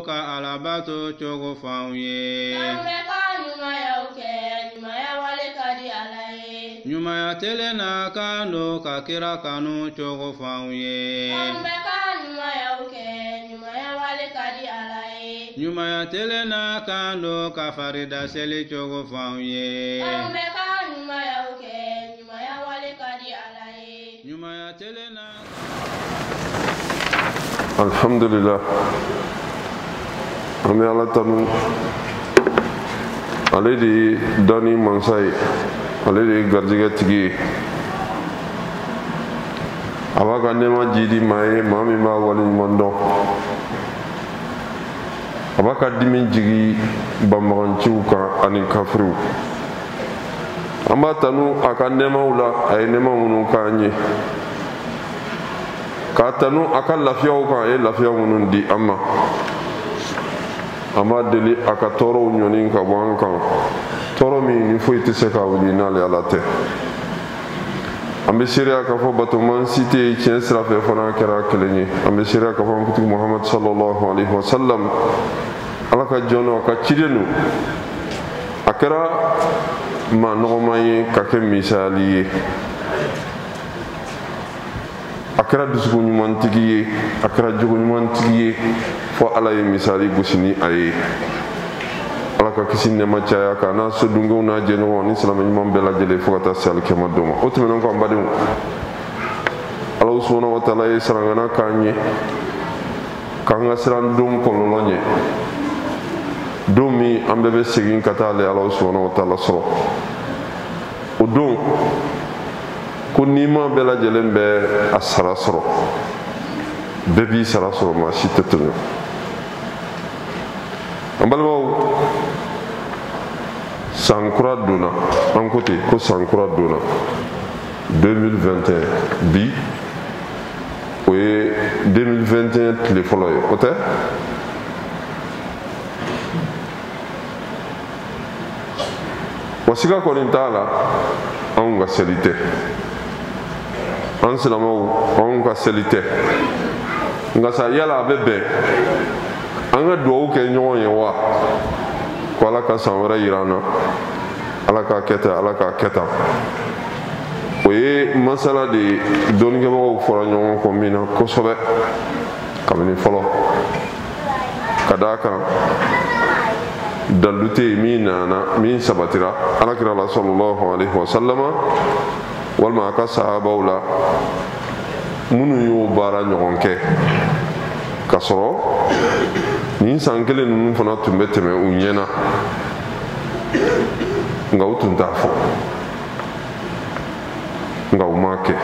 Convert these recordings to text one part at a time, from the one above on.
ka alabato cogo f'anw ye. K'an bɛ ka ɲumanyaw kɛ ɲumanya wale ka di Ala ye. Ɲumanya telen na kan do ka kira kanu cogo f'anw ye. K'an bɛ ka ɲumanyaw kɛ ɲumanya wale ka di Ala ye. Ɲumanya telen na kan do ka farida seli cogo f'anw ye. K'an bɛ ka ɲumanyaw kɛ ɲumanya wale ka di Ala ye. Ɲumanya telen na. Alhamdulillah. An bɛ Ala tanu. Ale de ye dɔnni mansa ye, ale de ye garijɛgɛ tigi ye. A b'a ka nɛɛma ji di maa ye maa min b'a waleɲuman dɔn. A b'a ka dimi jigi banbaganciw kan ani kafiriw. An b'a tanu a ka nɛɛmaw la, a ye nɛɛma minnu k'an ye. K'a tanu a ka lafiyaw kan, a ye lafiya minnu di an ma. An b'a deli a ka tɔɔrɔw ɲɔni ka bɔ an kan, tɔɔrɔ min ni foyi tɛ se ka wuli n'ale Ala tɛ. An bɛ seereya k'a fɔ batoman si tɛ tiɲɛ sira fɛ fana kɛra kelen ye. An bɛ seereya k'a fɔ an kuntigi Muhamadu sallallahu alaihi wa sallam, Ala ka jɔn don, a ka ciden don. A kɛra maa nɔgɔman ye ka kɛ misali ye. A kɛra dusukun ɲumantigi ye, a kɛra jogo ɲumantigi ye, fo Ala ye misali gosi ni a ye. Ala ka kisi nɛɛma caya k'a n'a sodunkew n'a jɛɲɔgɔnw ni silamɛ ɲuman bɛɛ lajɛlen fo ka taa se alikiyama don ma. O tɛmɛnen kɔ an badenw, Ala subahanahu wa taala ye sarangana k'an ye k'an ka siran don kɔlɔlɔ ɲɛ, don min an bɛɛ bɛ segin ka taa ale Ala subahanahu wa taala sɔrɔ. O don ko nima bɛɛ lajɛlen bɛ a sara sɔrɔ, bɛɛ b'i sara sɔrɔ, maa si tɛ tɛmɛ. An balimaw, san kura donna, an ko ten ko san kura donna 2021, bi o ye 2021 tile fɔlɔ ye, o tɛ? Wa siga kɔni t'a la anw ka seli tɛ, an silamɛw anw ka seli tɛ, nka sa yala a bɛ bɛn an ka duwawu kɛ ɲɔgɔn ye wa? Ko Ala ka san wɛrɛ yira an na, Ala k'a kɛ tan, Ala k'a kɛ tan. O ye masala de ye dɔnnikɛbagaw fɔra ɲɔgɔn kɔ min na kosɛbɛ kabini fɔlɔ, ka d'a kan dalu tɛ yen min nana min sabatira Alakira la sallallahu alaihi wa sallama walima a ka sahabaw la minnu y'o baara ɲɔgɔn kɛ, ka sɔrɔ nin san kelen ninnu fana tun bɛ tɛmɛ u ɲɛna, nka u tun t'a fɔ, nka u m'a kɛ.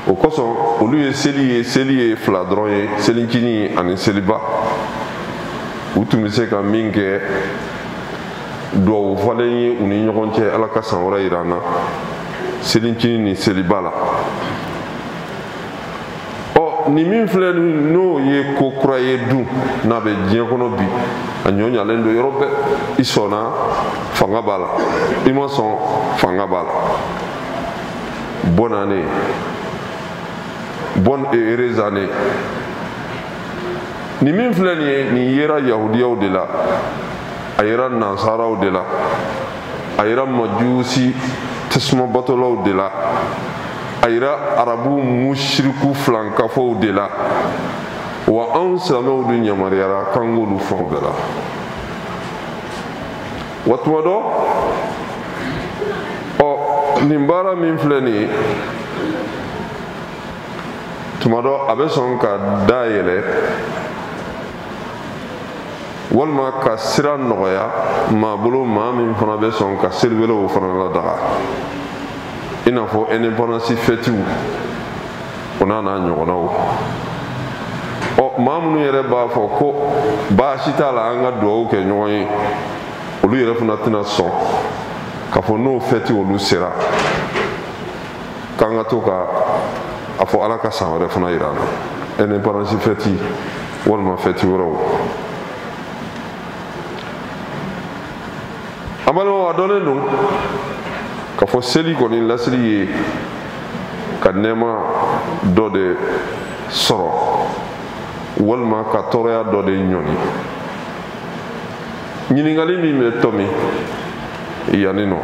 O kosɔn olu ye seli ye fila dɔrɔn ye, selicinin ani seliba. U tun bɛ se ka min kɛ duwawu fɔlen ye u ni ɲɔgɔn cɛ, Ala ka san wɛrɛ yira an na, selicinin ni seliba la. Ni min filɛ n'o ye ko kura ye dun n'a bɛ diɲɛ kɔnɔ bi, a ɲɔɲalen don yɔrɔ bɛɛ. I sɔnna fanga b'a la, i ma sɔn fanga b'a la. Bonne année, bonne et heureuse année. Ni min filɛ nin ye, nin yera yahudiyaw de la, a yera nansaraw de la, a yera majusi tasumabatolaw de la, a yira arabu mushriku filankafow de la, wa anw silamɛw dun yamaruyara k'an k'olu fɛnw bɛɛ la. Wa tuma dɔ, nin baara min filɛ nin ye, tuma dɔ a bɛ sɔn ka dayɛlɛ walima ka sira nɔgɔya maa bolo, maa min fana bɛ sɔn ka seliwelew fana ladaga, i n'a fɔ indépendance fêtiw o n'a ɲɔgɔnnaw. Maa minnu yɛrɛ b'a fɔ ko baasi t'a la an ka duwawu kɛ ɲɔgɔn ye, olu yɛrɛ fana tɛna sɔn k'a fɔ n'o fêti olu sera k'an ka to ka a fɔ Ala ka san wɛrɛ fana yira an na, indépendance fêti walima fêti wɛrɛw. An balimaw, a dɔnnen don k'a fɔ seli kɔni lasiri ye ka nɛɛma dɔ de sɔrɔ walima ka tɔɔrɔya dɔ de ɲɔni ɲininkali min bɛ tɔmi yanni nɔ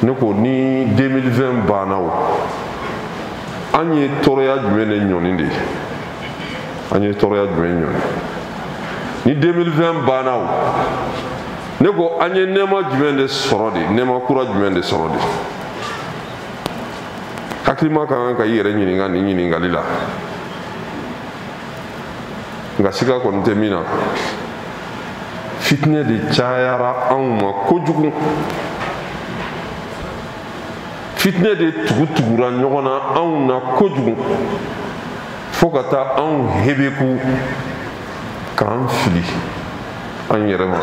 ne ko ni 2020 banna o an ye tɔɔrɔya jumɛn de ɲɔni de an ye tɔɔrɔya jumɛn ɲɔni ni 2020 banna o ne ko an ye nɛɛma jumɛn de sɔrɔ de nɛɛma kura jumɛn de sɔrɔ de hakilima ka kan ka i yɛrɛ ɲininka nin ɲininkali la nka siga kɔni tɛ min na fitinɛ de cayara anw ma kojugu fitinɛ de tugutugura ɲɔgɔn na anw na kojugu fo ka taa anw hebeku k'an fili an yɛrɛ ma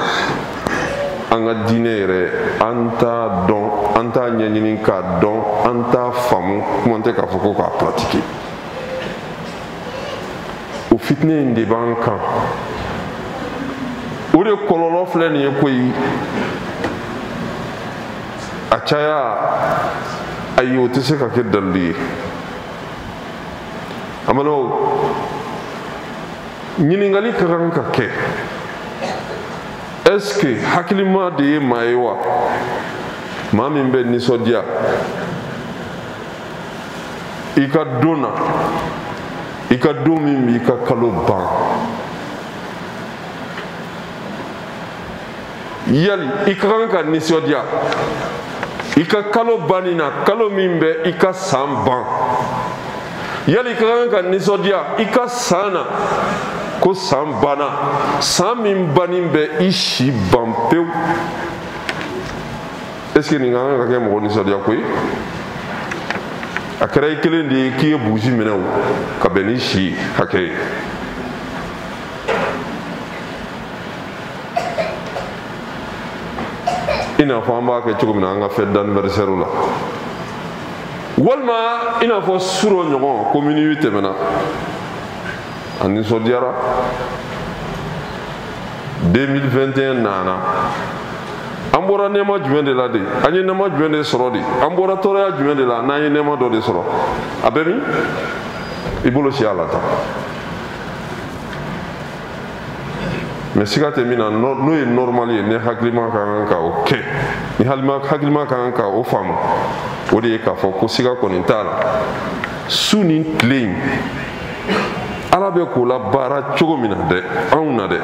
an ka diinɛ yɛrɛ an t'a dɔn an t'a ɲɛɲini k'a dɔn an t'a faamu kuma tɛ k'a fɔ ko k'a pratiquer o fitinɛ in de b'an kan o de kɔlɔlɔ filɛ nin ye koyi a caya ayi o tɛ se ka kɛ dalili ye a ma nɔgɔn ɲininkali ka kan ka kɛ est-ce que hakilima de ye maa ye wa maa min bɛ nisɔndiya i ka don na i ka don min b'i ka kalo ban yali i ka kan ka nisɔndiya i ka kalo banni na kalo min bɛ i ka san ban yali i ka kan ka nisɔndiya i ka san na ko san banna san min banni bɛ i si ban pewu est-ce que nin ka kan ka kɛ mɔgɔ nisɔndiya ko ye a kɛra i kelen de ye k'i ye burusi minɛ o ka bɛn n'i si hakɛ ye i n'a fɔ an b'a kɛ cogo min na an ka fête d'anniversaire la walima i n'a fɔ su dɔ ɲɔgɔn ko minuit tɛmɛna a nisɔndiyara 2021 nana an bɔra nɛɛma jumɛn de la de an ye nɛɛma jumɛn de sɔrɔ de an bɔra tɔɔrɔya jumɛn de la n'an ye nɛɛma dɔ de sɔrɔ a bɛ min i bolo si a la tan mais siga tɛ min na n'o ye normal ye ne hakilima ka kan ka o kɛ ni hakilima ka kan ka o faamu o de ye k'a fɔ ko siga kɔni t'a la su ni tile in ala bɛ k'o la baara cogo min na dɛ anw na dɛ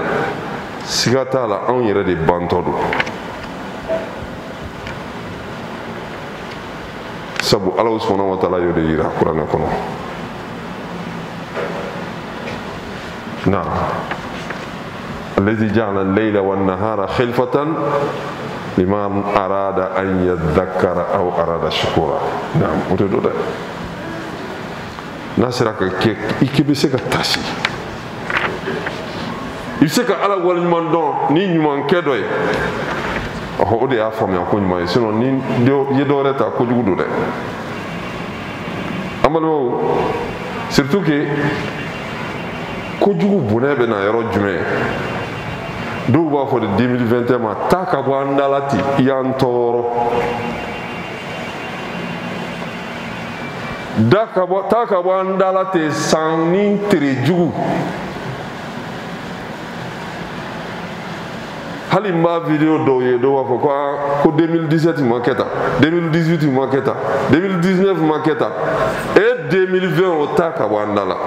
siga t'a la anw yɛrɛ de bantɔ don sabu ala subhanahu wa ta'ala y'o de yira kuranɛ kɔnɔ na الذي جعل الليل والنهار خلفة لمن أراد أن يذكر أو أراد شكورا نعم وتدو ده ناسرك إكي بسك تاشي يسك على والمان دون ني نيمان كدوي o de y'a faamuya ko ɲuman ye sinon ni ye dɔ wɛrɛ ta kojugu don dɛ an balimaw surtout que kojugu bonɛ bɛ na yɔrɔ jumɛn dɔw b'a fɔ de 2021 ma taa ka bɔ an da la ten i y'an tɔɔrɔ taa ka bɔ an da la ten san ni tere jugu hali n b'a video dɔw ye dɔw b'a fɔ ko 2017 ma kɛ tan 2018 ma kɛ tan 2019 ma kɛ tan et 2020 o taa ka bɔ an da la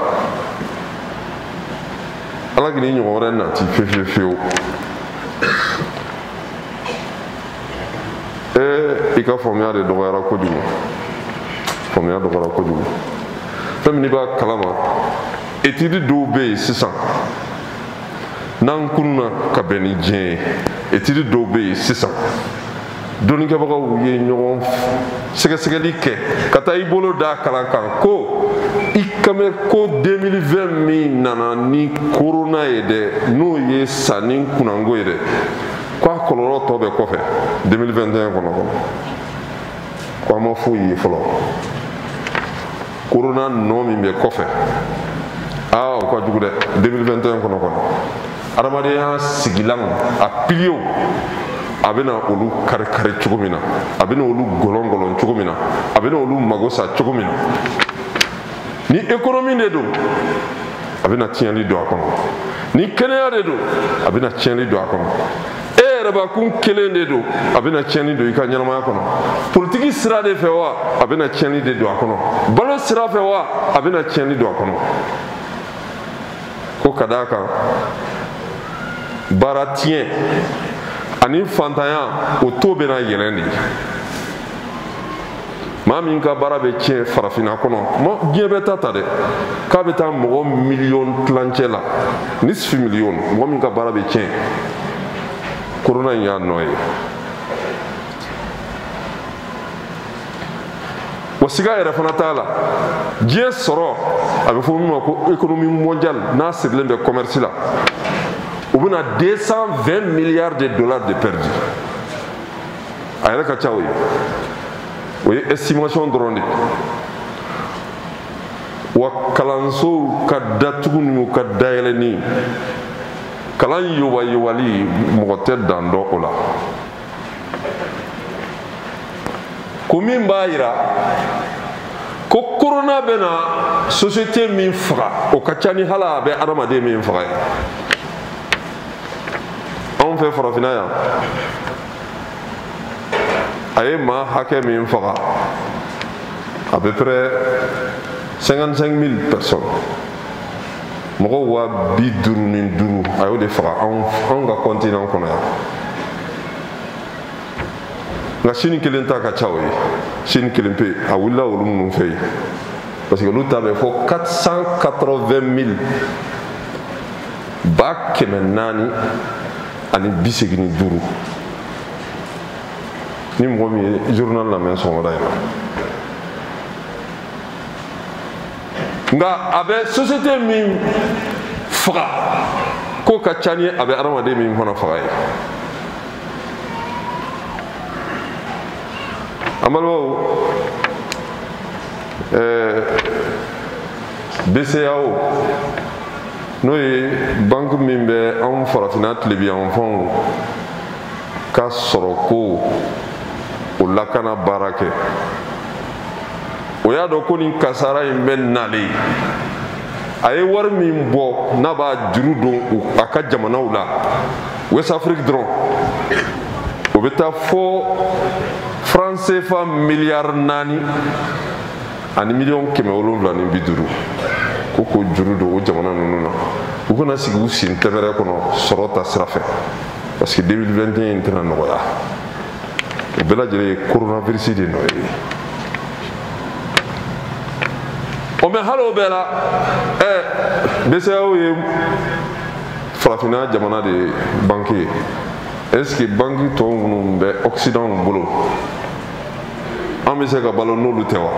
ala k'i ni ɲɔgɔn wɛrɛ nati fiyewu i ka faamuya de dɔgɔyara kojugu faamuya dɔgɔyara kojugu fɛn min i b'a kalama étude dɔw bɛ yen sisan n'an kunna ka bɛn ni diɲɛ ye étude dɔw bɛ yen sisan dɔnnikɛbagaw ye ɲɔgɔn sɛgɛsɛgɛli kɛ ka taa i bolo da kalan kan ko i ka mɛn ko 2020 min nana ni korona ye dɛ n'o ye sanni kunnanko ye dɛ ko a kɔlɔlɔ tɔ bɛ kɔfɛ 2021 kɔnɔ ko an ma foyi ye fɔlɔ korona nɔ min bɛ kɔfɛ o ka jugu dɛ 2021 kɔnɔ adamadenya sigilan a piliyew a bɛna olu kari-kari cogo min na a bɛna olu gɔlɔn-gɔlɔn cogo min na a bɛna olu mago sa cogo min na ni économie de don a bɛna tiɲɛli don a kɔnɔ ni kɛnɛya de don a bɛna tiɲɛli don a kɔnɔ e yɛrɛ bakun kelen de don a bɛna tiɲɛli don i ka ɲɛnamaya kɔnɔ politiki sira de fɛ wa a bɛna tiɲɛli de don a kɔnɔ balo sira fɛ wa a bɛna tiɲɛli don a kɔnɔ ko ka d'a kan baara tiɲɛ ani fantanya o to bɛna yɛlɛn de maa min ka baara bɛ tiɲɛ farafinna kɔnɔ diɲɛ bɛ ta dɛ k'a bɛ taa mɔgɔ miliyɔn tilancɛ la nisfi miliyɔn mɔgɔ min ka baara bɛ tiɲɛ korona in y'a nɔ ye wa siga yɛrɛ fana t'a la diɲɛ sɔrɔ a bɛ fɔ min ma ko économie mondiale n'a sirilen bɛ commerce la u bɛna 220 milliards de dollars de perdu a yɛrɛ ka ca o ye o ye estimation dɔrɔn de wa kalansow ka datugu ni ka dayɛlɛni kalan yowayowali mɔgɔ tɛ dan dɔ o la ko min b'a yira ko korona bɛna société min faga o ka ca ni hali a bɛ adamaden min faga ye anw fɛ farafinna yan a ye maa hakɛ min faga à peu près 55 000 personnes mɔgɔw wa 55 a y'o de faga anw ka continent kɔnɔ yan nka sini kelen ta ka ca o ye sini kelen pe a wulila olu minnu fɛ yen parce que olu ta bɛ fɔ 480 000 ba 485 ni mɔgɔ min ye journal lamɛn sɔgɔmada in na nka a bɛ société min faga ko ka ca ni a bɛ adamaden min fana faga ye an balimaw BCEAO n'o ye banque min bɛ anw farafinna tilebiyanfanw ka sɔrɔ ko o lakana baara kɛ o y'a dɔn ko nin kasara in bɛ nalen a ye wari min bɔ n'a b'a juru don a ka jamanaw la West Afrique dɔrɔn o bɛ taa fɔ franc CFA miliyari 4 ani miliyɔn 750 ko k'o juru don o jamana ninnu na u kana sigi u sen tɛmɛrɛ kɔnɔ sɔrɔ ta sira fɛ parce que 2021 in tɛna nɔgɔya o bɛɛ lajɛlen ye coronavirus de nɔ ye o mɛ hali o bɛɛ la BCEAO ye farafinna jamana de banque ye est ce que banque tɔw minnu bɛ Occident bolo an bɛ se ka balo n'olu tɛ wa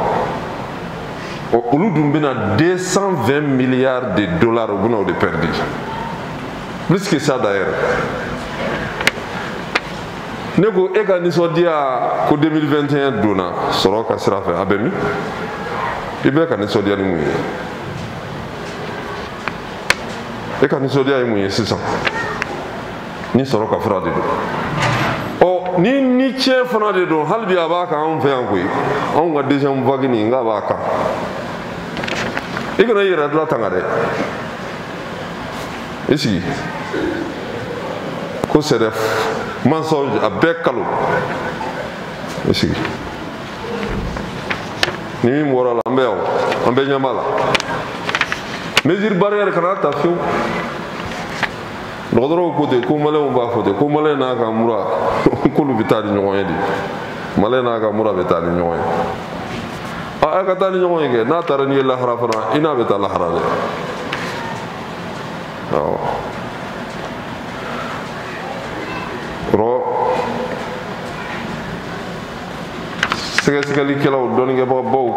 olu dun bɛna 220 milliards de dollars u bɛna o de perdu plus que ça d'ailleurs ne ko e ka nisɔndiya ko 2021 donna sɔrɔ ka sira fɛ a bɛ min i bɛ ka nisɔndiya ni mun ye e ka nisɔndiya ye mun ye sisan ni sɔrɔ ka fura de don ni tiɲɛ fana de don hali bi a b'a kan anw fɛ yan koyi anw ka deuxième vague nin nka b'a kan i kana i yɛrɛ latanga dɛ i sigi ko c'est des mensonges a bɛɛ kalo i sigi ni min bɔra la an bɛ yan an bɛ ɲɛ b'a la mesure barrière kana ta fiyewu dɔgɔtɔrɔw ko ten ko maliyɛnw b'a fɔ ten ko maliyɛn n'a ka mura k'olu bɛ taa ni ɲɔgɔn ye de maliyɛn n'a ka mura bɛ taa ni ɲɔgɔn ye a ka taa ni ɲɔgɔn ye kɛ n'a taara n'i ye lahara fana i n'a bɛ taa lahara dɛ awɔ rɔ sɛgɛsɛgɛlikɛlaw dɔnnikɛbagaw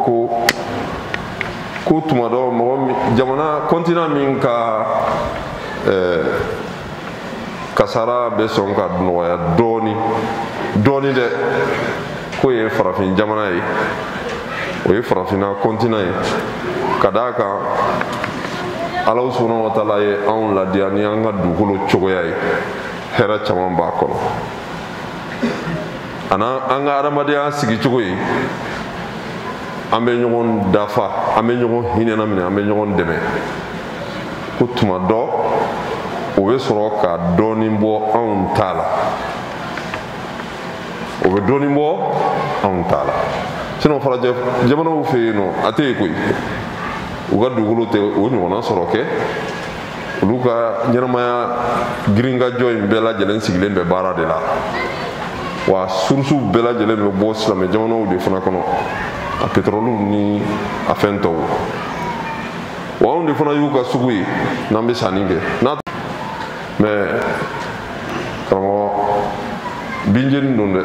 ko tuma dɔ mɔgɔ jamana continent min ka kasara bɛ sɔn ka nɔgɔya dɔɔni dɛ k'o ye farafin jamana ye o ye farafinna continent ye ka d'a kan Ala subhanahu wa ta'ala ye anw ladiya ni an ka dugukolo cogoya ye hɛrɛ caman b'a kɔnɔ an ka adamadenya sigicogo ye an bɛ ɲɔgɔn dafa an bɛ ɲɔgɔn hinɛna minɛ an bɛ ɲɔgɔn dɛmɛ ko tuma dɔ o bɛ sɔrɔ ka dɔɔnin bɔ anw ta la o bɛ dɔɔnin bɔ anw ta la sinon farajɛ jamanaw fɛ yen nɔ a tɛ yen koyi u ka dugukolo tɛ o ɲɔgɔnna sɔrɔ kɛ olu ka ɲɛnamaya girinkajɔ in bɛɛ lajɛlen sigilen bɛ baara de la wa surusiw bɛɛ lajɛlen bɛ bɔ silamɛ jamanaw de fana kɔnɔ a pétrole ni a fɛn tɔw wa anw de fana y'u ka sugu ye n'an bɛ sanni kɛ mais karamɔgɔ binjeni don dɛ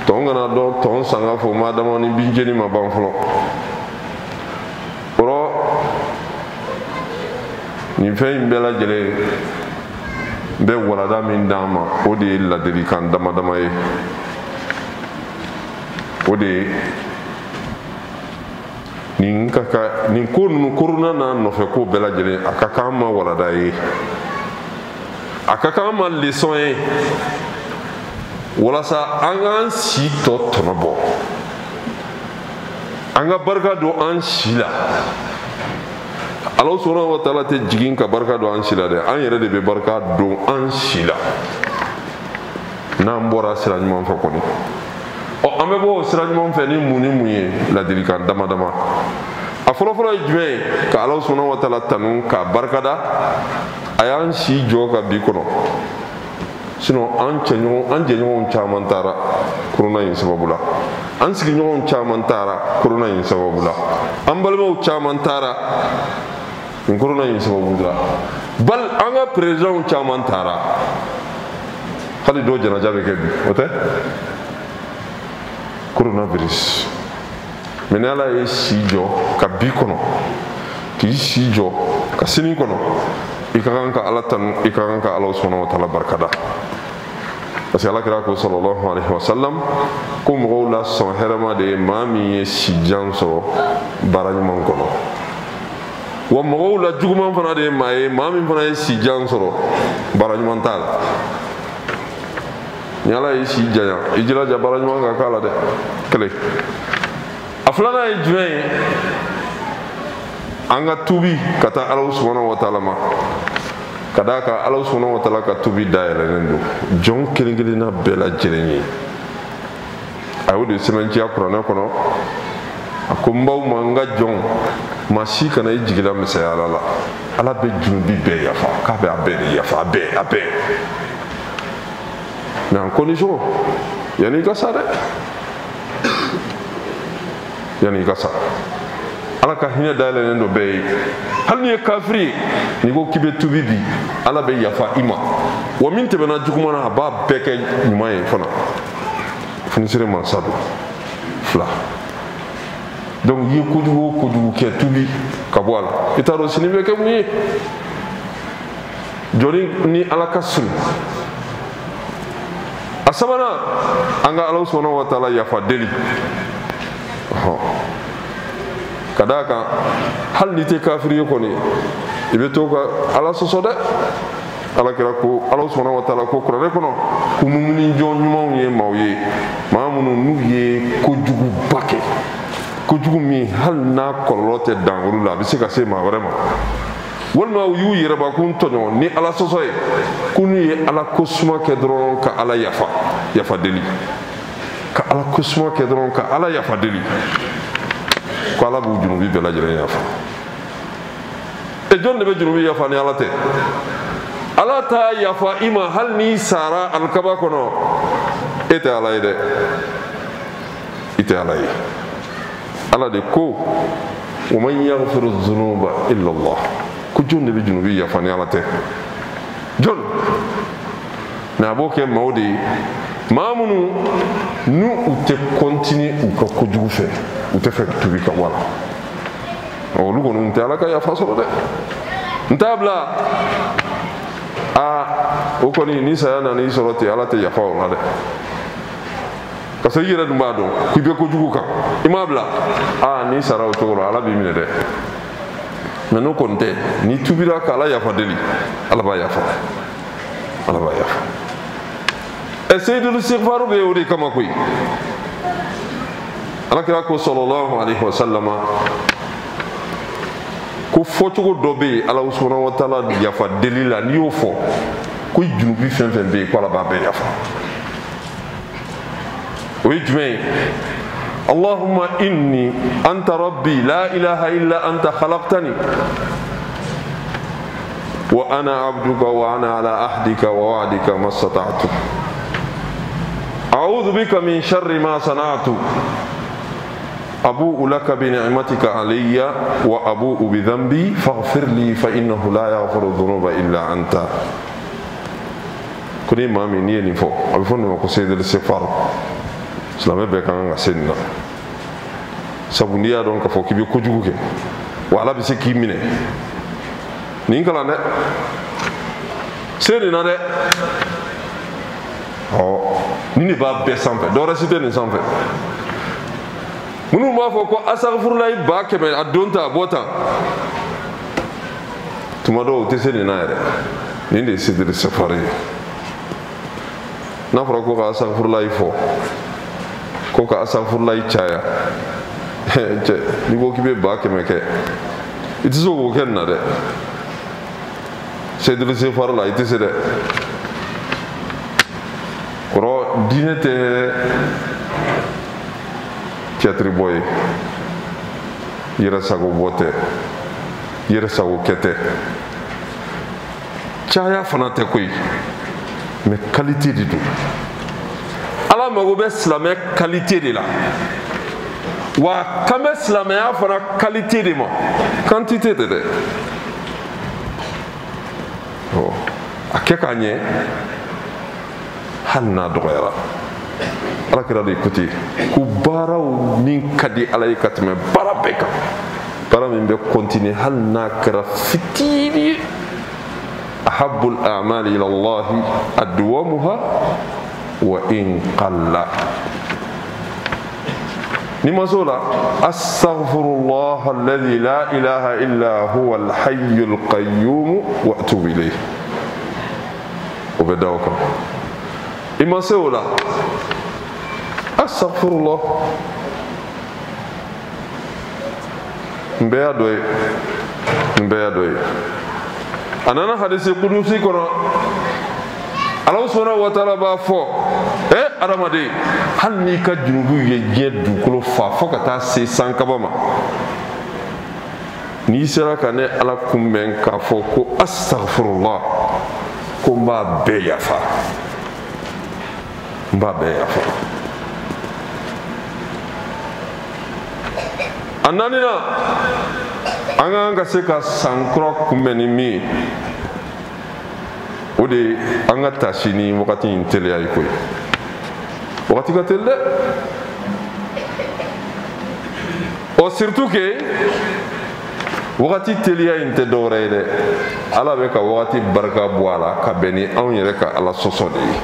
tɔn kana dɔn tɔn san ka fɔ maa dama ni binjeni ma ban fɔlɔ kɔrɔ nin fɛn in bɛɛ lajɛlen bɛ walada min d'an ma o de ye ladilikan dama dama ye o de ye nin ko ninnu korona n'a nɔfɛ ko bɛɛ lajɛlen a ka kan ma walada ye a ka kan ma leçon ye walasa an k'an si tɔ tɔnɔbɔ an ka barika don an si la Ala subhanahu wa ta'ala tɛ jigin ka barika don an si la dɛ an yɛrɛ de bɛ barika don an si la n'an bɔra sira ɲuman fɛ kɔni an bɛ bɔ o sira ɲuman fɛ ni mun ye ladilikan dama dama a fɔlɔfɔlɔ ye jumɛn ye ka Ala subhanahu wa ta'ala tanu ka barikada a y'an si jɔ ka bi kɔnɔ sinon an jɛɲɔgɔnw caman taara korona in sababu la an sigiɲɔgɔnw caman taara korona in sababu la an balimaw caman taara nin korona in sababu la bal an ka présidentw caman taara hali dɔw janaja bɛ kɛ bi o tɛ coronavirus mais ni Ala ye si jɔ ka bi kɔnɔ k'i si jɔ ka sini kɔnɔ i ka kan ka Ala tanu i ka kan ka Ala subhanahu wa ta'ala barikada parce que Alakira ko sallallahu alaihi wasallam ko mɔgɔw la sɔn hɛrɛma de ye maa min ye si jan sɔrɔ baara ɲuman kɔnɔ wa mɔgɔw la juguman fana de ye maa ye maa min fana ye si jan sɔrɔ baara ɲuman t'a la ni Ala ye si janya i jilaja baara ɲuman ka k'a la dɛ kelen a filanan ye jumɛn ye an ka tubi ka taa Ala subhanahu wa ta'ala ma ka d'a kan Ala subhanahu wa ta'ala ka tubi dayɛlɛlen don jɔn kelen kelenna bɛɛ lajɛlen ye a y'o de sɛbɛntiya kuranɛ kɔnɔ a ko n baw ma n ka jɔn maa si kana i jigila misɛnya Ala la Ala bɛ junubi bɛɛ yafa k'a bɛ a bɛɛ de yafa a bɛɛ mais en condition yanni i ka sa dɛ yanni i ka sa Ala ka hinɛ dayɛlɛlen don bɛɛ ye hali ni ye kafiri ye n'i ko k'i bɛ tubi bi Ala bɛ yafa i ma wa min tɛmɛna juguman na a b'a bɛɛ kɛ ɲuman ye fana funisere mansa don fila donc i ye kojugu o kojugu kɛ tubi ka bɔ a la i t'a dɔn sini bɛ kɛ mun ye jɔnni ni Ala ka surun a sabanan an ka Ala subhanahu wa ta'ala yafa deli ka d'a kan hali n'i tɛ kafiri ye kɔni i bɛ to ka Ala sɔsɔ dɛ Alakira ko Ala subhanahu wa ta'ala ko kuranɛ kɔnɔ ko mumini jɔn ɲumanw ye maaw ye maa minnu n'u ye kojuguba kɛ kojugu min hali n'a kɔlɔlɔ tɛ dan olu la a bɛ se ka se maa wɛrɛ ma walima u y'u yɛrɛbakun tɔɲɔ ni Ala sɔsɔ ye ko n'u ye Ala kosuma kɛ dɔrɔn ka Ala yafa deli ka Ala kosuma kɛ dɔrɔn ka Ala yafa deli ko Ala b'u junubi bɛɛ lajɛlen yafa jɔn de bɛ junubi yafa ni Ala tɛ Ala t'a yafa i ma hali n'i sara alikaba kɔnɔ e tɛ Ala ye dɛ i tɛ Ala ye Ala de ko wa man yaghfiru dhunuba illa Allah ko jɔn de bɛ junubi yafa ni Ala tɛ jɔn mais a b'o kɛ maaw de ye maa minnu n'u tɛ continue u ka kojugu fɛ u tɛ fɛ ka tubi ka bɔ a la olu kɔni tɛ Ala ka yafa sɔrɔ dɛ n t'a bila o kɔni ni saya nana i sɔrɔ ten Ala tɛ yafa o la dɛ parce que i yɛrɛ dun b'a dɔn k'i bɛ kojugu kan i m'a bila n'i sara o cogo la Ala b'i minɛ dɛ mais n'o kɔni tɛ n'i tubira ka Ala yafa deli Ala b'a yafa Seydul Istighfar bɛ o de kama koyi alakira ko sallallahu alaihi wasallam ko fɔcogo dɔ bɛ yen ala subhanahu wa taala yafa deli la n'i y'o fɔ ko junubi fɛn fɛn bɛ yen ko ala b'a bɛɛ yafa o ye jumɛn ye allahumma inni anta rabbi la ilaha illa anta khalaqtani wa ana abduka wa ana ala ahdika wa wa'dika mastata'tu a'udhu bika min sharri ma sana'tu أبوء لك بنعمتك علي وأبوء بذنبي فاغفر لي فإنه لا يغفر الذنوب إلا أنت كوني مامي نيني فو أبي فون ما كسيد الاستغفار سلامة بكان غسينا سبنيا دون كفو كبي كوجوكي وعلى بسكي منه نينكلا نه سيدنا نه نيني باب بسامفه دورسيتي نسامفه minnu b'a fɔ ko astaghfirullah ba kɛmɛ a don ta a bɔ tan tuma dɔw u tɛ se nin na yɛrɛ nin de ye sidiri safari ye n'a fɔra ko ka astaghfirullah fɔ ko ka astaghfirullah caya cɛ n'i ko k'i bɛ ba kɛmɛ kɛ i tɛ se k'o kɛ nin na dɛ sidiri safari la i tɛ se dɛ kɔrɔ diinɛ tɛ cɛtiri bɔ ye yɛrɛ sago bɔ tɛ yɛrɛ sago kɛ tɛ caya fana tɛ koyi mais qualité de don ala mago bɛ silamɛ qualité de la wa kan bɛ silamɛya fana qualité de ma quantité tɛ dɛ a kɛ k'a ɲɛ hali n'a dɔgɔyara alakira de écouter ko baaraw min ka di ala ye ka tɛmɛ baara bɛɛ kan baara min bɛ continuer hali n'a kɛra fitini ye ahabul a'mali ila allahi adwamuha wa in qalla ni ma s'o la astaghfirullah alladhi la ilaha illa huwa alhayyul qayyum wa atubu ilayh o bɛ da o kan i ma se o la astaghfirullah mbeya doye anana hadisi kudusi kono Allah subhanahu wa ta'ala b'a fɔ adamaden hali n'i ka junubu ye diɲɛ dugukolo fa fo ka taa se sankaba ma n'i sera ka ne ala kunbɛn k'a fɔ ko astaghfirullah ko n b'a bɛɛ yafa a naanina an k'an ka se ka sankura kunbɛn ni min ye o de ye an ka taasi ni wagati in teliya ye koyi wagati ka teli dɛ surtout que wagati teliya in tɛ dɔwɛrɛ ye dɛ ala bɛ ka wagati barika bɔ a la ka bɛn ni anw yɛrɛ ka ala sɔsɔ de ye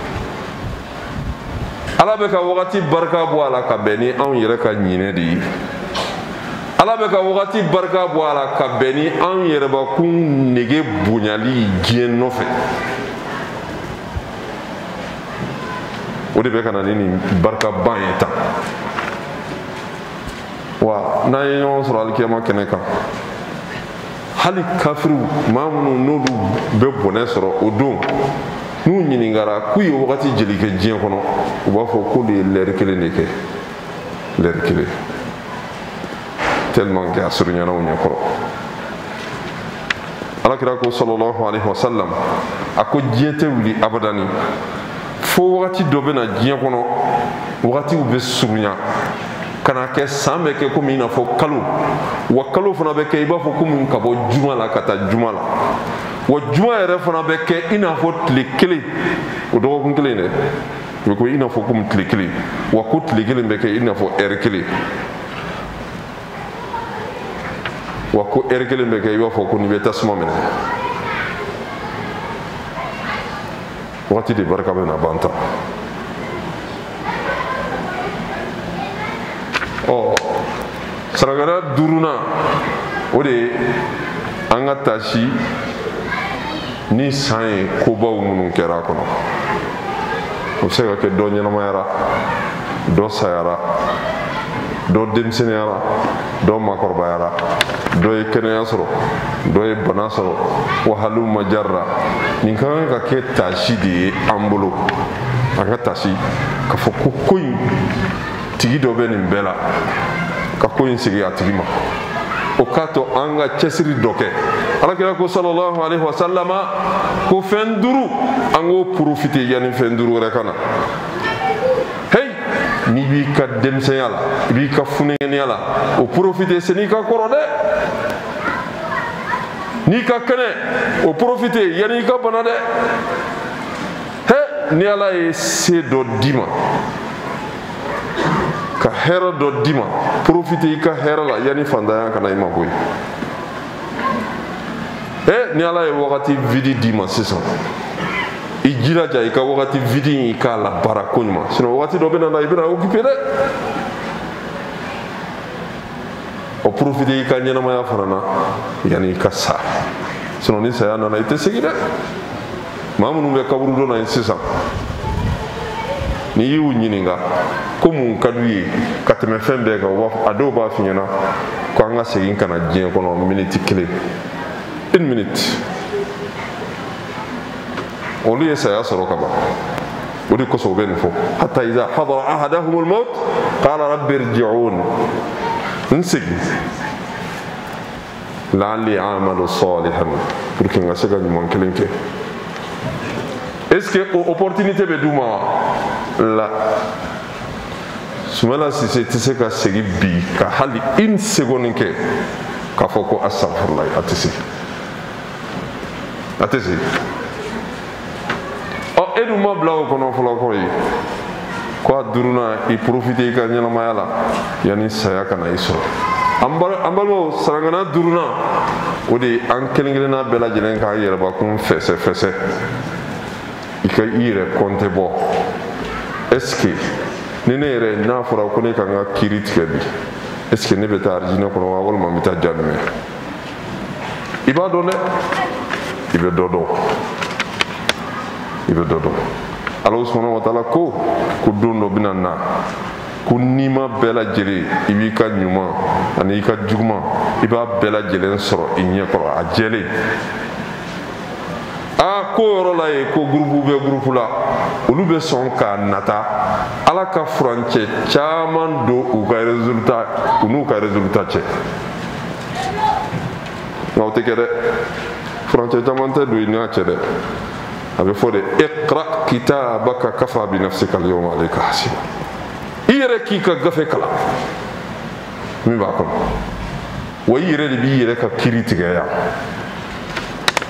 ala bɛ ka wagati barika bɔ a la ka bɛn ni anw yɛrɛ ka ɲinɛ de ye ala bɛ ka wagati barika bɔ a la ka bɛn ni anw yɛrɛbakun nege bonyali diɲɛ nɔfɛ o de bɛ ka na ni nin barikaban ye tan wa n'an ye ɲɔgɔn sɔrɔ alikiyama kɛnɛ kan hali kafiriw maa minnu n'olu bɛ bɔnɛ sɔrɔ o don n'u ɲininkara k'u ye wagati joli kɛ diɲɛ kɔnɔ u b'a fɔ k'olu ye lɛri kelen de kɛ lɛri kelen tellement que a surunyana u ɲɛkɔrɔ alakira ko sallallahu alaihi wasallam a ko diɲɛ tɛ wuli abadani fo wagati dɔ bɛ na diɲɛ kɔnɔ wagatiw bɛ surunya kana kɛ san bɛ kɛ komi i n'a fɔ kalo wa kalo fana bɛ kɛ i b'a fɔ komi ka bɔ juma la ka taa juma la wa juma yɛrɛ fana bɛ kɛ i n'a fɔ tile kelen o dɔgɔkun kelen dɛ o bɛ ko i n'a fɔ komi tile kelen wa ko tile kelen bɛ kɛ i n'a fɔ ɛri kelen wa ko ɛri kelen bɛ kɛ i b'a fɔ ko n'i bɛ tasuma minɛ wagati de barika bɛ na ban tan sarakara duurunan o de ye an ka taasi ni san ye kobaw minnu kɛra a kɔnɔ o bɛ se ka kɛ dɔ ɲɛnamayara dɔ sayara dɔ denmisɛnninyara dɔ makɔrɔbayara dɔ ye kɛnɛya sɔrɔ dɔ ye bana sɔrɔ wa halumma jarra nin ka kan ka kɛ taasi de ye an bolo an ka taasi k'a fɔ ko ko in tigi dɔ bɛ nin bɛɛ la ka ko in segin a tigi ma o k'a to an ka cɛsiri dɔ kɛ alakira ko sallallahu alaihi wasallama ko fɛn duuru an k'o profiter yanni fɛn duuru wɛrɛ ka na hey n'i b'i ka denmisɛnya la i b'i ka funɛgɛniya la o profiter seni ka kɔrɔ dɛ n'i ka kɛnɛ o profiter yanni i ka bana dɛ he ni ala ye se dɔ di ma ka hɛrɛ dɔ di ma profiter i ka hɛrɛ la yanni fantanya kana i ma koyi ni ala ye wagati vidi di ma sisan i jilaja i ka wagati vidi i k'a la baara ko ɲuman sinon wagati dɔ bɛna na i bɛna occuper dɛ o profiter i ka ɲɛnamaya fana na yanni i ka sa sinon ni saya nana i tɛ segin dɛ maa minnu bɛ kaburu dɔ na yen sisan n'i y'u ɲininka ko mun ka d'u ye ka tɛmɛ fɛn bɛɛ kan a dɔw b'a f'i ɲɛna ko an ka segin ka na diɲɛ kɔnɔ miniti kelen 1 minute olu ye saya sɔrɔ ka ban o de kosɔn u bɛ nin fɔ hatta iza hadara ahadahumul maut qala rabbi irji'un n segin la'alli a'malu salihan pour que n ka se ka ɲuman kelen kɛ est ce que o opportunité bɛ d'u ma la Soumaïla Cissé tɛ se ka segin bi ka hali 1 seconde kɛ k'a fɔ ko astaghfirullah a tɛ se a tɛ se e dun ma bila o kɔnɔ fɔlɔ kɔrɔ ye ko a duurunan i profiter i ka ɲɛnamaya la yanni saya kana i sɔrɔ an balimaw sarangana duurunan o de ye an kelen kelenna bɛɛ lajɛlen k'an yɛrɛbakun fɛsɛ fɛsɛ i ka i yɛrɛ compter bɔ est ce que ni ne yɛrɛ n'a fɔra ko ne ka n ka kiiri tigɛ bi est ce que ne bɛ taa arijinɛ kɔnɔ wa walima n bɛ taa jahannama i b'a dɔn dɛ i bɛ dɔ dɔn i bɛ dɔ dɔn ala subhanahu wa ta'ala ko don dɔ bɛna na ko n'i ma bɛɛ lajɛlen i b'i ka ɲuman ani i ka juguman i b'a bɛɛ lajɛlen sɔrɔ i ɲɛkɔrɔ a jɛlen ko yɔrɔ la ye ko gurupu bɛ gurupu la olu bɛ sɔn k'a nata ala ka furancɛ caman don u ka résultat u n'u ka résultat cɛ nka o tɛ kɛ dɛ furancɛ caman tɛ don i n'a cɛ dɛ a bɛ fɔ de iqra kitabaka kafa bi nafsika al-yawma alayka hasiba i yɛrɛ k'i ka gafe kalan min b'a kɔnɔ wa i yɛrɛ de b'i yɛrɛ ka kiiri tigɛ yan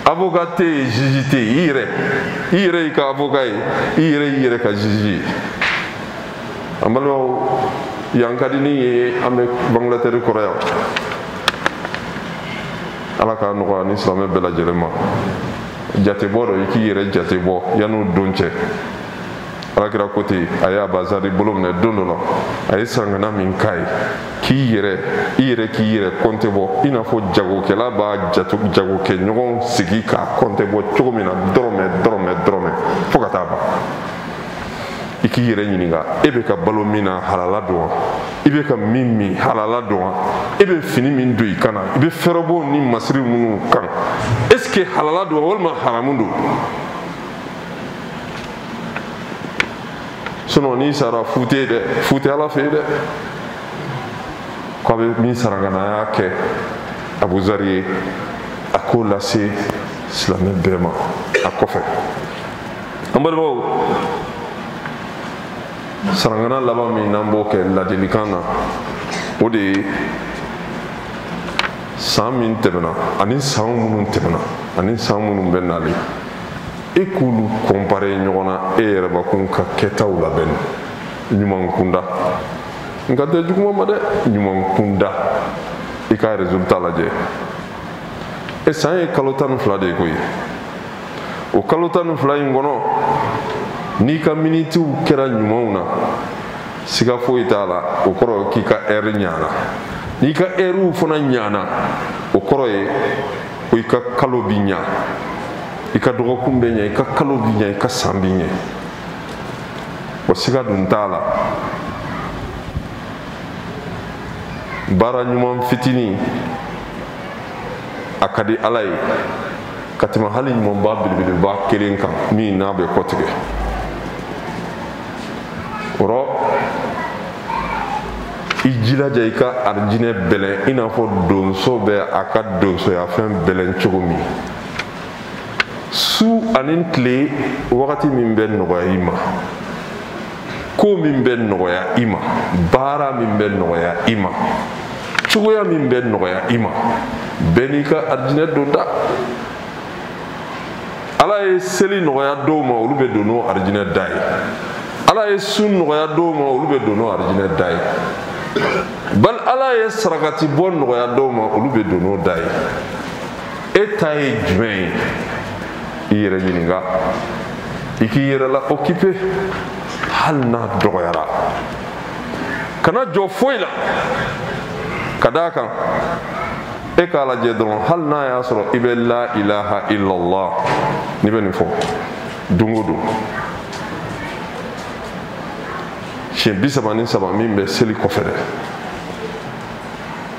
avocat tɛ yen juge tɛ yen i yɛrɛ y'i ka avocat ye i yɛrɛ y'i yɛrɛ ka juge ye an balimaw yan ka di ni ye an bɛ Bangladesh kɔrɔ yan ala k'a nɔgɔya ni silamɛ bɛɛ lajɛlen ma jatebɔ dɔ i k'i yɛrɛ jatebɔ yan'o don cɛ alakira ko ten a ye abazari bolo minɛ don dɔ la a ye sarangana min k'a ye i yɛrɛ k'i yɛrɛ compter bɔ i n'a fɔ jagokɛla b'a jagokɛ ɲɔgɔn sigi k'a compter bɔ cogo min na dɔrɔmɛ fo ka taa ban i k'i yɛrɛ ɲininka e bɛ ka balo min na halala don wa i bɛ ka min halala don wa e bɛ fini min don i kan na i bɛ fɛrɛbɔ ni masiri minnu kan est ce que halala don walima haramu don sinon n'i sara fute dɛ fute ala fɛ dɛ ko a bɛ min saraganaya kɛ abuzari ye a k'o lase silamɛ bɛɛ ma a kɔfɛ an balimaw sarangana laban min n'an b'o kɛ ladilikan na o de ye san min tɛmɛna ani san minnu tɛmɛna ani san minnu bɛ nalen e k'olu compare ɲɔgɔn na e yɛrɛbakun ka kɛtaw labɛn ɲuman kunda nka tɛ juguman ma dɛ ɲuman kunda i ka résultat lajɛ e san ye kalo 12 de ye koyi o kalo 12 in kɔnɔ n'i ka minitiw kɛra ɲumanw na siga foyi t'a la o kɔrɔ k'i ka heure ɲana n'i ka heure fana ɲana o kɔrɔ ye ko i ka kalo bi ɲa i ka dɔgɔkun bɛ ɲɛ i ka kalo bi ɲɛ i ka san bi ɲɛ o siga dun t'a la baara ɲuman fitini a ka di Ala ye ka tɛmɛ hali ɲumanba belebeleba kelen kan min n'a bɛ kɔtigɛ. Kɔrɔ i jilaja i ka arijinɛ bɛlɛn i n'a fɔ donso bɛ a ka donsoya fɛn bɛlɛn cogo min. Su ani tile wagati min bɛ nɔgɔya i ma, ko min bɛ nɔgɔya i ma, baara min bɛ nɔgɔya i ma, cogoya min bɛ nɔgɔya i ma, bɛɛ n'i ka arijinɛ don da. Ala ye seli nɔgɔya dɔw ma olu bɛ don n'o arijinɛ da ye. Ala ye su nɔgɔya dɔw ma olu bɛ don n'o arijinɛ da ye. Bal Ala ye sarakati bɔ nɔgɔya dɔw ma olu bɛ don n'o da ye. E ta ye jumɛn ye? I yɛrɛ ɲininka, i k'i yɛrɛ la occupé hali n'a dɔgɔyara. Kana jɔ foyi la, ka d'a kan e k'a lajɛ dɔrɔn hali n'a y'a sɔrɔ i bɛ la ilaha illallah n'i bɛ nin fɔ don o don siɲɛ 33 min bɛ seli kɔfɛ dɛ.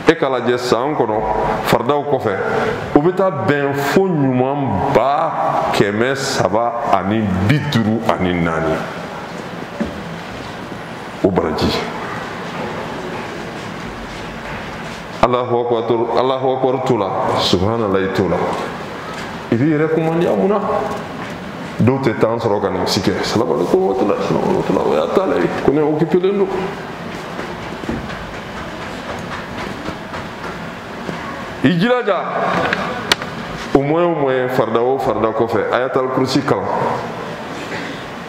E k'a lajɛ san kɔnɔ faridaw kɔfɛ o bɛ taa bɛn fo ɲuman ba 354 o baraji. Allahu akbar t'o la, subhanallah t'o la. I b'i yɛrɛ kumandiya mun na? Dɔw tɛ temps sɔrɔ ka nin si kɛ. Salamu alaikum wa rahmatulah, o y'a taalen ye, ko ne occupelen don. I jilaja au moins farda o farda kɔfɛ ayatal kursi kalan.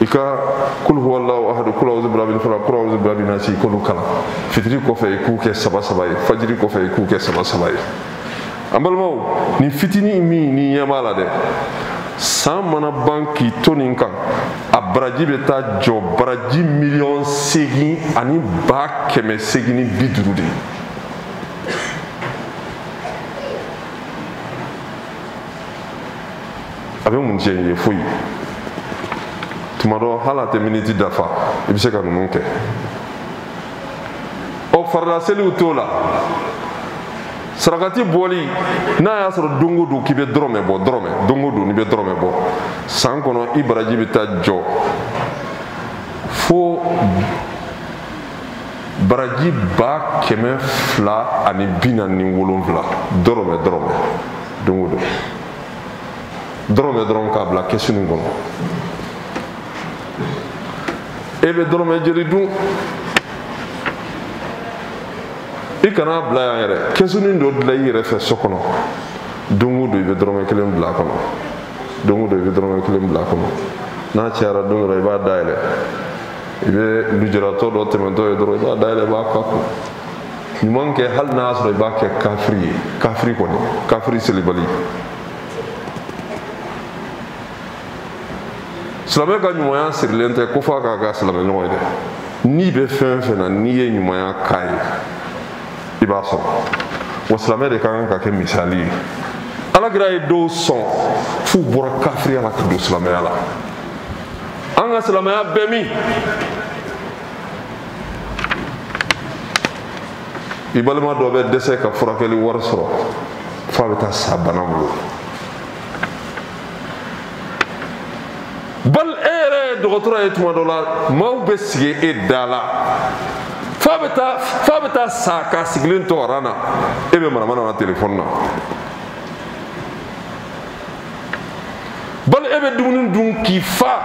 I ka kul huwallahu ahad, kul a'udhu birabbil falaq, kul a'udhu birabbin nas k'olu kalan. Fitiri kɔfɛ i k'u kɛ 3 ye, fajiri kɔfɛ i k'u kɛ 3 ye. An balimaw, nin fitini min ni ɲɛ b'a la dɛ, san mana ban k'i to nin kan a baraji bɛ taa jɔ baraji 8,850,000 de. A bɛ mun tiɲɛ ye foyi. Tuma dɔ hali a tɛ miniti dafa i bɛ se ka ninnu kɛ. Ɔ farida seliw t'o la, sarakati bɔli n'a y'a sɔrɔ don o don k'i bɛ dɔrɔmɛ bɔ don o don n'i bɛ dɔrɔmɛ bɔ san kɔnɔ i baraji bɛ taa jɔ fo baraji 247 dɔrɔmɛ don o don. Dɔrɔmɛ dɔrɔn k'a bila kɛsu nin kɔnɔ. E bɛ dɔrɔmɛ joli dun? I kana bila yan yɛrɛ, kɛsunin dɔ dilan i yɛrɛ fɛ so kɔnɔ. Don o don i bɛ dɔrɔmɛ 1 bila a kɔnɔ. Don o don i bɛ dɔrɔmɛ 1 bila a kɔnɔ. N'a cayara don dɔ i b'a dayɛlɛ. I bɛ lujuratɔ dɔ tɛmɛtɔ ye dɔrɔn i b'a dayɛlɛ i b'a k'a kun. Ɲuman kɛ hali n'a y'a sɔrɔ i b'a kɛ kafiri ye, kafiri kɔni, kafiri selibali. Silamɛ ka ɲumanya sirilen tɛ ko f'a k'a ka silamɛ ɲɔgɔn ye dɛ. N'i bɛ fɛn fɛn na n'i ye ɲumanya k'a ye i b'a sɔrɔ. Wa silamɛ de ka kan ka kɛ misali ye. Alakira ye dɔw sɔn f'u bɔra kafiriya la ka don silamɛya la. An ka silamɛya bɛ min? I balima dɔ bɛ dɛsɛ ka furakɛli wari sɔrɔ f'a bɛ taa sa bana bolo. Bal e yɛrɛ ye dɔgɔtɔrɔ ye tuma dɔ la maaw bɛ sigi e da la f'a bɛ taa sa k'a sigilen to aran na e bɛ manamana na telefɔni na. Bal e bɛ dumuni dun k'i fa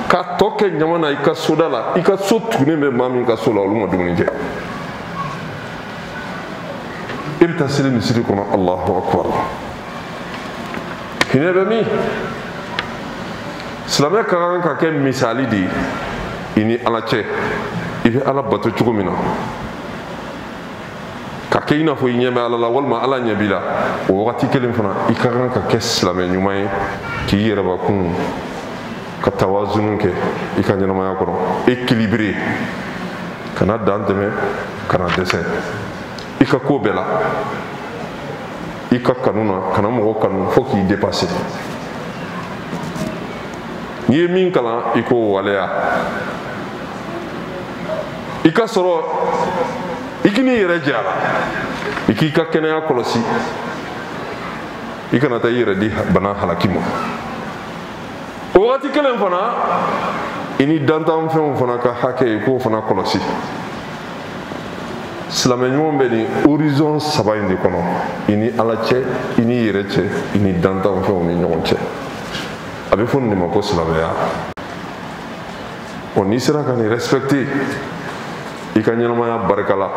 ka tɔ kɛ ɲama na i ka soda la, i ka so tugunen bɛ maa min ka so la olu ma dumuni kɛ. E bɛ taa seli misiri kɔnɔ, Allahu akbar. Hinɛ bɛ min? Silamɛ ka kan ka kɛ misali de ye i ni Ala cɛ. I bɛ Ala bato cogo min na ka kɛ i n'a fɔ i ɲɛ bɛ Ala la walima Ala ɲɛ b'i la, o wagati kelen fana i ka kan ka kɛ silamɛ ɲuman ye k'i yɛrɛbakun ka tawazun kɛ i ka ɲɛnamaya kɔnɔ, équilibré, kana dan tɛmɛ kana dɛsɛ i ka ko bɛɛ la, i ka kanu na kana mɔgɔ kanu fo k'i dépasser. N'i ye min kalan i k'o waleya. I ka sɔrɔ ikini yɛrɛ jala i k'i ka kɛnɛya kɔlɔsi i kana taa i yɛrɛ di bana halaki ma o wagati kelen fana i ni dantanfɛnw fana ka hakɛ i k'o fana kɔlɔsi silamɛ ɲuman bɛ nin horizon 3 in de kɔnɔ i ni ala cɛ i ni yɛrɛ cɛ i ni dantanfɛnw ni ɲɔgɔn cɛ a bɛ fɔ nin de ma ko silamɛya ɔ n'i sera ka nin respecter i ka ɲɛnamaya barika la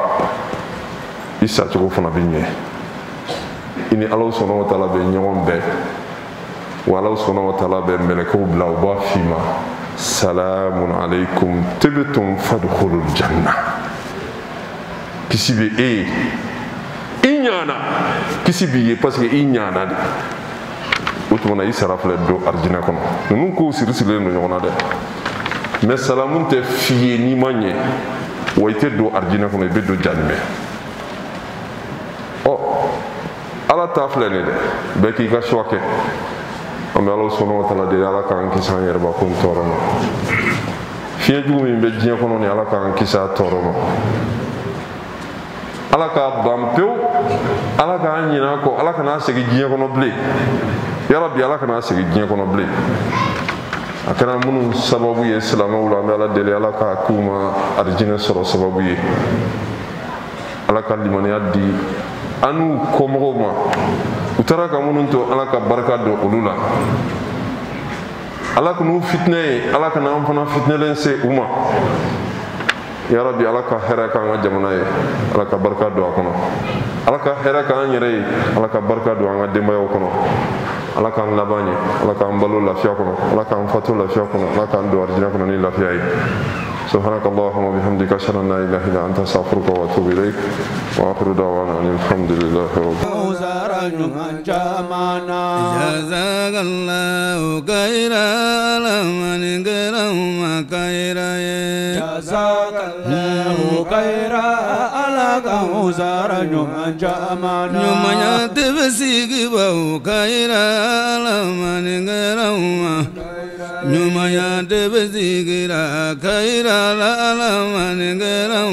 i sacogo fana bɛ ɲɛ i ni Alahu subhanahu wa ta'ala bɛ ɲɔgɔn bɛɛ wa Alahu subhanahu wa ta'ala bɛ mɛlɛkɛw bila u b'a f'i ma salamun alaykum tibtum fadkhulul janna kisi bɛ e ye i ɲana kisi b'i ye parce que i ɲana de o tuma na i sara filɛ don arijinɛ kɔnɔ ninnu kow siri-sirilen don ɲɔgɔn na dɛ mais salamun tɛ f'i ye n'i ma ɲɛ wa i tɛ don arijinɛ kɔnɔ i bɛ don jahannama ɔ ala ta filɛ nin dɛ bɛɛ k'i ka choix kɛ an bɛ Alahu subhanahu wa ta'ala deli ala k'an kisi an yɛrɛbakun tɔɔrɔ ma fiɲɛ jugu min bɛ diɲɛ kɔnɔ ni ala k'an kisi a tɔɔrɔ ma ala k'a ban pewu ala k'an ɲinɛ a kɔ ala kana segin diɲɛ kɔnɔ bilen yarabi ala kana segin diɲɛ kɔnɔ bilen a kɛra minnu sababu ye silamɛw la an bɛ ala deli ala k'a k'u ma arijinɛ sɔrɔ sababu ye ala ka limaniya di an n'u kɔmɔgɔw ma u taara ka minnu to ala ka barika don olu la ala kan'u fitinɛ ye ala kana an fana fitinɛlen se u ma yarabi ala ka hɛrɛ k'an ka jamana ye ala ka barika don a kɔnɔ ala ka hɛrɛ k'an yɛrɛ ye ala ka barika don an ka denbayaw kɔnɔ ala k'an laban ye ala k'an balo lafiya kɔnɔ ala k'an fatu lafiya kɔnɔ ala k'an don arijinɛ kɔnɔ ni lafiya ye سبحانك اللهم وبحمدك اشهد ان لا اله الا انت استغفرك واتوب اليك واخر دعوانا ان الحمد لله رب العالمين جزاك الله خيرا لمن كرم خيرا جزاك الله خيرا على كوزار من جامانا من يتبسيك بو خيرا لمن كرم nyuma ya debe zigira kaira la la manengera